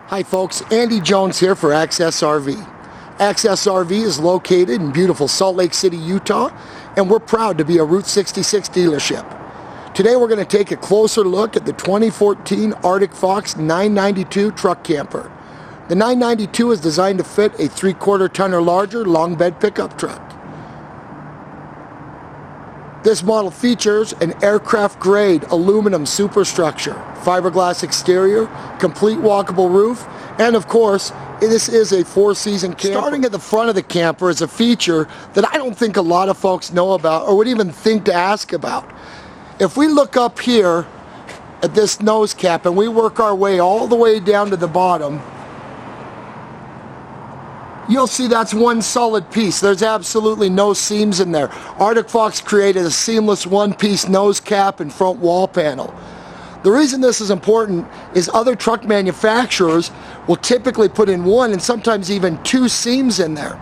Hi folks, Andy Jones here for Access RV. Access RV is located in beautiful Salt Lake City, Utah, and we're proud to be a Route 66 dealership. Today we're going to take a closer look at the 2014 Arctic Fox 992 truck camper. The 992 is designed to fit a 3/4 ton or larger long bed pickup truck. This model features an aircraft-grade aluminum superstructure, fiberglass exterior, complete walkable roof, and of course, this is a 4-season camper. Starting at the front of the camper is a feature that I don't think a lot of folks know about or would even think to ask about. If we look up here at this nose cap and we work our way all the way down to the bottom, you'll see that's one solid piece. There's absolutely no seams in there. Arctic Fox created a seamless one-piece nose cap and front wall panel. The reason this is important is other truck manufacturers will typically put in one and sometimes even 2 seams in there.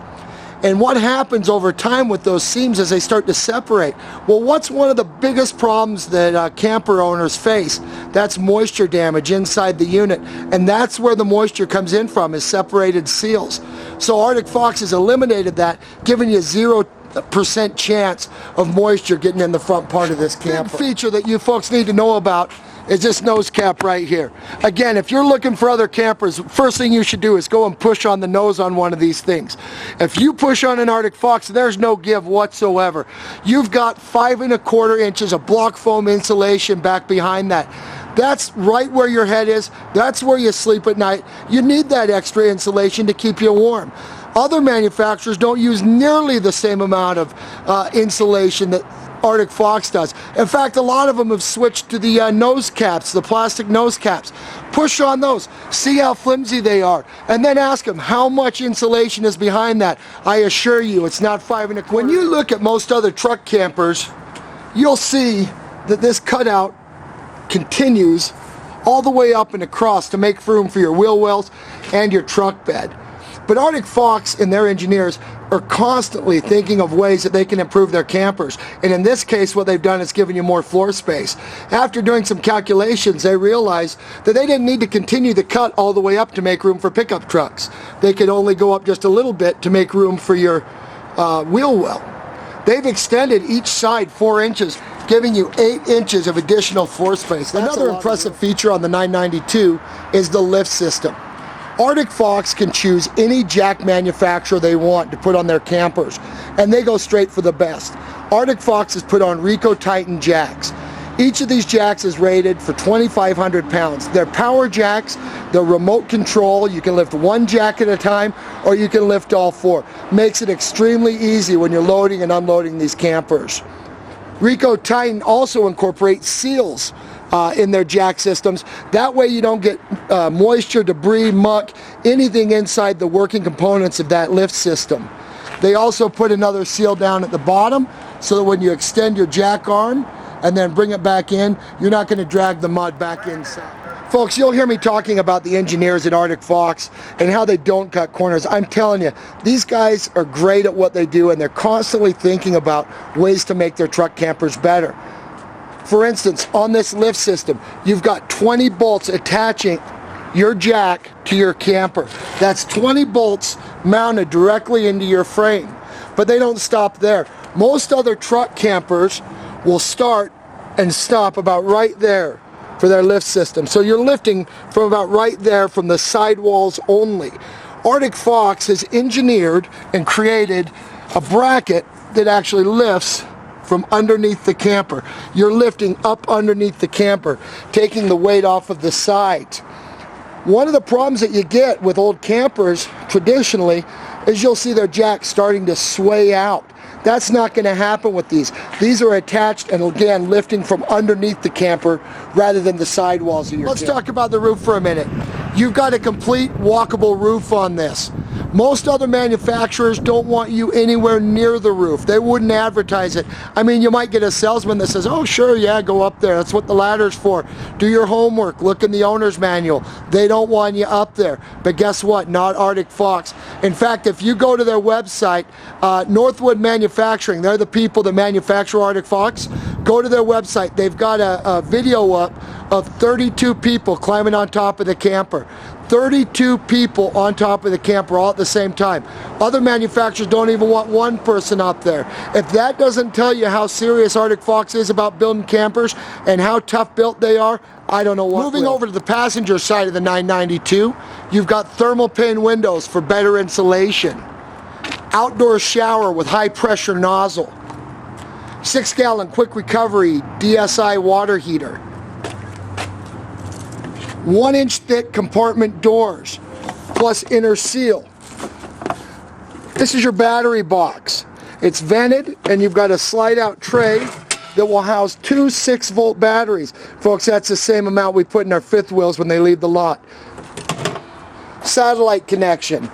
And what happens over time with those seams is they start to separate. Well, what's one of the biggest problems that camper owners face? That's moisture damage inside the unit. And that's where the moisture comes in from, is separated seals. So Arctic Fox has eliminated that, giving you 0% chance of moisture getting in the front part of this camper. Big feature that you folks need to know about is this nose cap right here. Again, if you're looking for other campers, first thing you should do is go and push on the nose on one of these things. If you push on an Arctic Fox, there's no give whatsoever. You've got 5 1/4 inches of block foam insulation back behind that. That's right where your head is. That's where you sleep at night. You need that extra insulation to keep you warm. Other manufacturers don't use nearly the same amount of insulation that Arctic Fox does. In fact, a lot of them have switched to the nose caps, the plastic nose caps. Push on those, see how flimsy they are, and then ask them how much insulation is behind that. I assure you, it's not 5 1/4. When you look at most other truck campers, you'll see that this cutout continues all the way up and across to make room for your wheel wells and your truck bed. But Arctic Fox and their engineers are constantly thinking of ways that they can improve their campers. And in this case, what they've done is given you more floor space. After doing some calculations, they realized that they didn't need to continue the cut all the way up to make room for pickup trucks. They could only go up just a little bit to make room for your wheel well. They've extended each side 4 inches, giving you 8 inches of additional floor space. Another impressive feature on the 992 is the lift system. Arctic Fox can choose any jack manufacturer they want to put on their campers, and they go straight for the best. Arctic Fox has put on Rico Titan jacks. Each of these jacks is rated for 2,500 pounds. They're power jacks, they're remote control. You can lift one jack at a time, or you can lift all 4. Makes it extremely easy when you're loading and unloading these campers. Rico Titan also incorporates seals in their jack systems. That way you don't get moisture, debris, muck, anything inside the working components of that lift system. They also put another seal down at the bottom so that when you extend your jack arm and then bring it back in, you're not going to drag the mud back inside. Folks, you'll hear me talking about the engineers at Arctic Fox and how they don't cut corners. I'm telling you, these guys are great at what they do, and they're constantly thinking about ways to make their truck campers better. For instance, on this lift system, you've got 20 bolts attaching your jack to your camper. That's 20 bolts mounted directly into your frame. But they don't stop there. Most other truck campers will start and stop about right there for their lift system. So you're lifting from about right there from the sidewalls only. Arctic Fox has engineered and created a bracket that actually lifts from underneath the camper. You're lifting up underneath the camper, taking the weight off of the sides. One of the problems that you get with old campers traditionally is you'll see their jacks starting to sway out. That's not going to happen with these. These are attached and again lifting from underneath the camper rather than the sidewalls of your camper. Let's talk about the roof for a minute. You've got a complete walkable roof on this. Most other manufacturers don't want you anywhere near the roof. They wouldn't advertise it. I mean, you might get a salesman that says, oh sure, yeah, go up there. That's what the ladder's for. Do your homework. Look in the owner's manual. They don't want you up there. But guess what? Not Arctic Fox. In fact, if you go to their website, Northwood Manufacturing, they're the people that manufacture Arctic Fox. Go to their website. They've got a video up of 32 people climbing on top of the camper. 32 people on top of the camper all at the same time. Other manufacturers don't even want one person up there. If that doesn't tell you how serious Arctic Fox is about building campers and how tough built they are, I don't know what. Moving over to the passenger side of the 992, you've got thermal pane windows for better insulation. Outdoor shower with high pressure nozzle. 6-gallon quick recovery DSI water heater. 1-inch thick compartment doors, plus inner seal. This is your battery box. It's vented, and you've got a slide-out tray that will house 2 6-volt batteries. Folks, that's the same amount we put in our fifth wheels when they leave the lot. Satellite connection.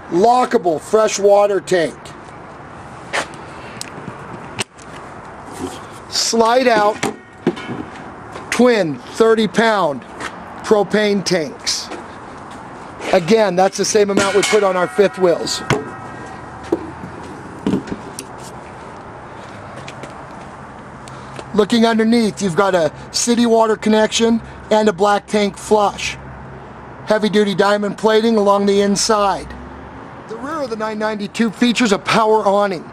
Lockable fresh water tank. Slide out twin 30-pound propane tanks. Again, that's the same amount we put on our fifth wheels. Looking underneath, you've got a city water connection and a black tank flush. Heavy-duty diamond plating along the inside. The rear of the 992 features a power awning,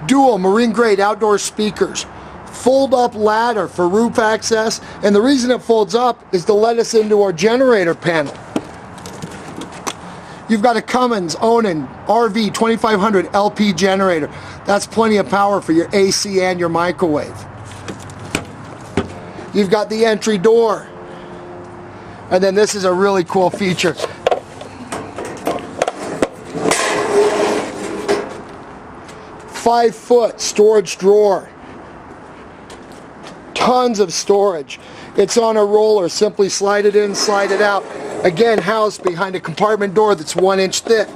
dual marine-grade outdoor speakers, fold-up ladder for roof access, and the reason it folds up is to let us into our generator panel. You've got a Cummins Onan RV 2500 LP generator. That's plenty of power for your AC and your microwave. You've got the entry door. And then this is a really cool feature. Five-foot storage drawer. Tons of storage. It's on a roller. Simply slide it in, slide it out. Again, housed behind a compartment door that's 1 inch thick.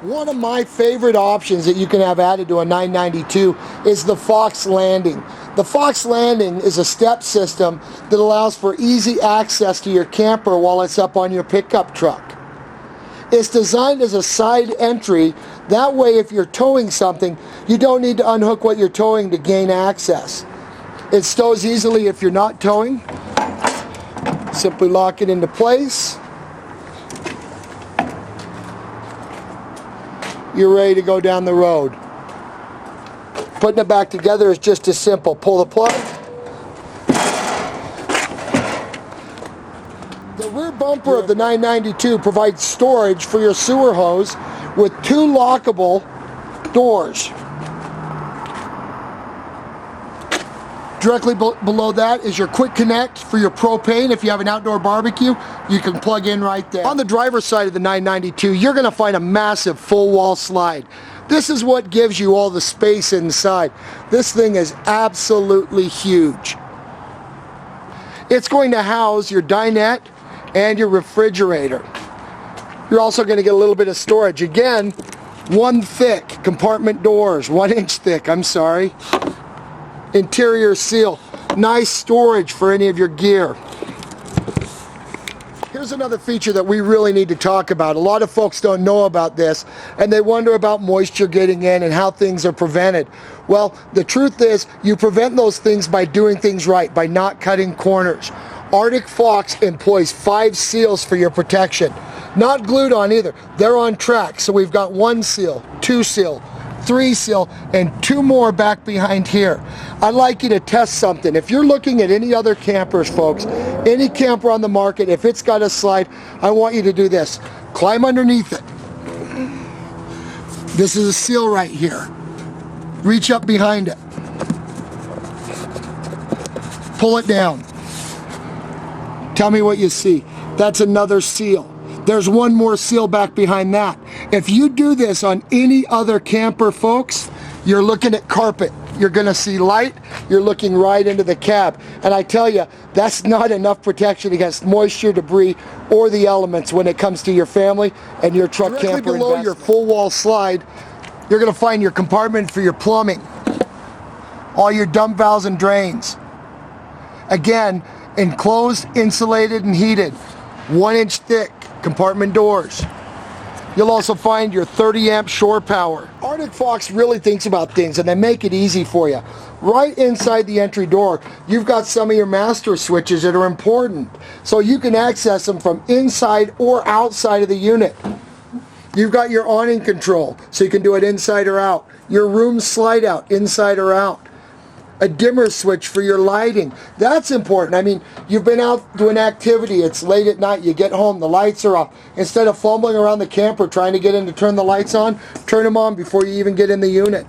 One of my favorite options that you can have added to a 992 is the Fox Landing. The Fox Landing is a step system that allows for easy access to your camper while it's up on your pickup truck. It's designed as a side entry. That way, if you're towing something, you don't need to unhook what you're towing to gain access. It stows easily if you're not towing. Simply lock it into place. You're ready to go down the road. Putting it back together is just as simple. Pull the plug. The rear bumper of the 992 provides storage for your sewer hose with 2 lockable doors. Directly below that is your quick connect for your propane. If you have an outdoor barbecue, you can plug in right there. On the driver's side of the 992, you're going to find a massive full wall slide. This is what gives you all the space inside. This thing is absolutely huge. It's going to house your dinette and your refrigerator. You're also going to get a little bit of storage. Again, 1 thick compartment doors, 1 inch thick, I'm sorry. Interior seal, nice storage for any of your gear. Here's another feature that we really need to talk about. A lot of folks don't know about this, and they wonder about moisture getting in and how things are prevented. Well, the truth is, you prevent those things by doing things right, by not cutting corners. Arctic Fox employs 5 seals for your protection. Not glued on either. They're on track. So we've got 1 seal, 2 seal, 3 seal, and 2 more back behind here. I'd like you to test something. If you're looking at any other campers, folks, any camper on the market, if it's got a slide, I want you to do this. Climb underneath it. This is a seal right here. Reach up behind it. Pull it down. Tell me what you see. That's another seal. There's 1 more seal back behind that. If you do this on any other camper, folks, you're looking at carpet. You're going to see light. You're looking right into the cab. And I tell you, that's not enough protection against moisture, debris, or the elements when it comes to your family and your truck camper investment. Directly below your full wall slide, you're going to find your compartment for your plumbing, all your dump valves and drains. Again, enclosed, insulated, and heated. 1 inch thick compartment doors. You'll also find your 30 amp shore power. Arctic Fox really thinks about things and they make it easy for you. Right inside the entry door, you've got some of your master switches that are important. So you can access them from inside or outside of the unit. You've got your awning control, so you can do it inside or out. Your room slide out, inside or out. A dimmer switch for your lighting. That's important. I mean, you've been out doing activity, it's late at night, you get home, the lights are off. Instead of fumbling around the camper trying to get in to turn the lights on, turn them on before you even get in the unit.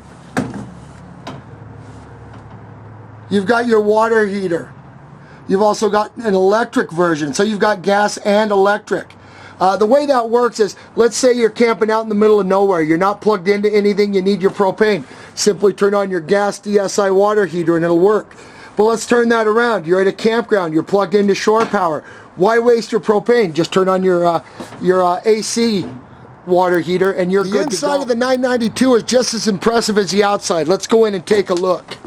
You've got your water heater. You've also got an electric version, so you've got gas and electric. The way that works is, let's say you're camping out in the middle of nowhere, you're not plugged into anything, you need your propane. Simply turn on your gas DSI water heater and it'll work. But let's turn that around. You're at a campground, you're plugged into shore power. Why waste your propane? Just turn on your AC water heater and you're good to go. The inside of the 992 is just as impressive as the outside. Let's go in and take a look.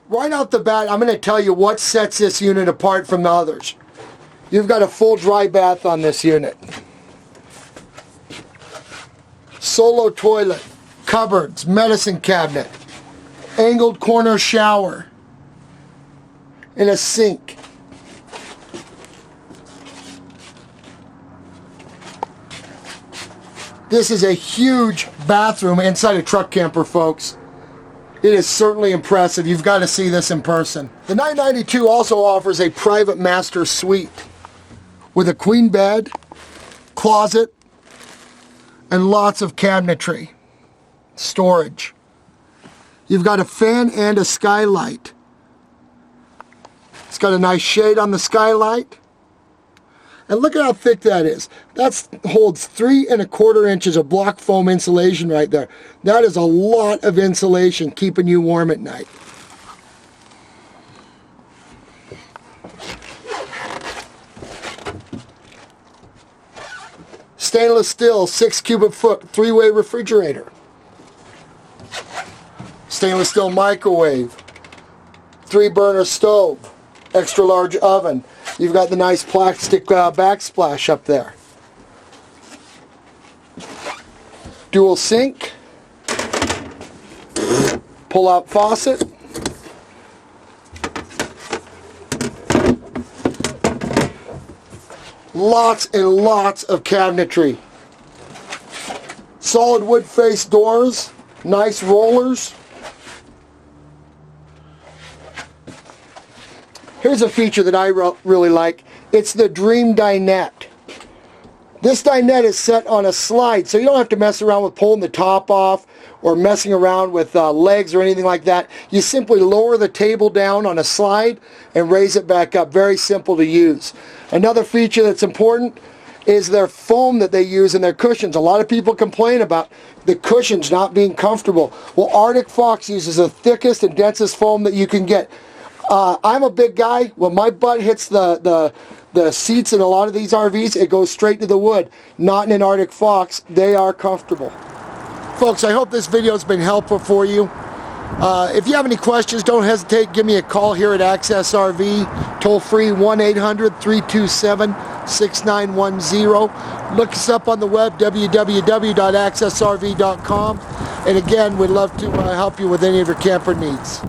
Right out the bat, I'm going to tell you what sets this unit apart from the others. You've got a full dry bath on this unit. Solo toilet, cupboards, medicine cabinet, angled corner shower, and a sink. This is a huge bathroom inside a truck camper, folks. It is certainly impressive. You've got to see this in person. The 992 also offers a private master suite with a queen bed, closet, and lots of cabinetry, storage. You've got a fan and a skylight. It's got a nice shade on the skylight. And look at how thick that is. That holds 3 1/4 inches of block foam insulation right there. That is a lot of insulation keeping you warm at night. Stainless steel 6 cubic foot 3-way refrigerator. Stainless steel microwave. 3-burner stove. Extra large oven. You've got the nice plastic backsplash up there. Dual sink. Pull-out faucet. Lots and lots of cabinetry. Solid wood face doors. Nice rollers. Here's a feature that I really like. It's the Dream Dinette. This dinette is set on a slide, so you don't have to mess around with pulling the top off or messing around with legs or anything like that. You simply lower the table down on a slide and raise it back up. Very simple to use. Another feature that's important is their foam that they use in their cushions. A lot of people complain about the cushions not being comfortable. Well, Arctic Fox uses the thickest and densest foam that you can get. I'm a big guy. When my butt hits the seats in a lot of these RVs, it goes straight to the wood. Not in an Arctic Fox. They are comfortable. Folks, I hope this video has been helpful for you. If you have any questions, don't hesitate. Give me a call here at Access RV. Toll free 1-800-327-6910. Look us up on the web, www.accessrv.com. And again, we'd love to help you with any of your camper needs.